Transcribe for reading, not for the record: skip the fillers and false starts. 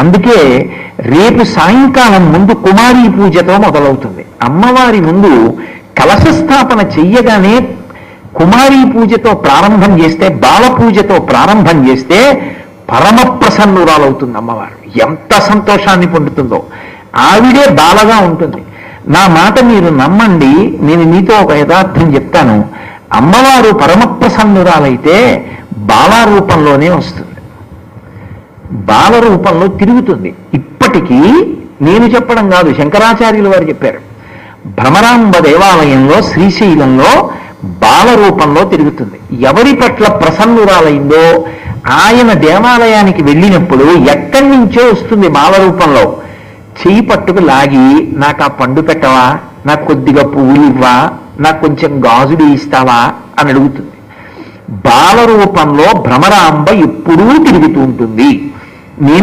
అందుకే రేపు సాయంకాలం ముందు కుమారీ పూజతో మొదలవుతుంది. అమ్మవారి ముందు కలశ స్థాపన చెయ్యగానే కుమారీ పూజతో ప్రారంభం చేస్తే, బాల పూజతో ప్రారంభం చేస్తే పరమ ప్రసన్నురాలవుతుంది అమ్మవారు. ఎంత సంతోషాన్ని పొందుతుందో. ఆవిడే బాలగా ఉంటుంది. నా మాట మీరు నమ్మండి, నేను మీతో ఒక యథార్థం చెప్తాను. అమ్మవారు పరమ ప్రసన్నురాలైతే బాల రూపంలోనే వస్తుంది, బాల రూపంలో తిరుగుతుంది. ఇప్పటికీ నేను చెప్పడం కాదు, శంకరాచార్యులు వారు చెప్పారు. భ్రమరాంబ దేవాలయంలో శ్రీశైలంలో బాల రూపంలో తిరుగుతుంది. ఎవరి పట్ల ప్రసన్నురాలైందో ఆయన దేవాలయానికి వెళ్ళినప్పుడు ఎక్కడి నుంచో వస్తుంది బాల రూపంలో. చెయ్యి పట్టుకు లాగి, నాకు ఆ పండు పెట్టవా, నాకు కొద్దిగా పువ్వులు ఇవ్వా, నాకు కొంచెం గాజులు ఇస్తావా అని అడుగుతుంది. బాల రూపంలో భ్రమరాంబ ఎప్పుడూ తిరుగుతూ ఉంటుంది. నేను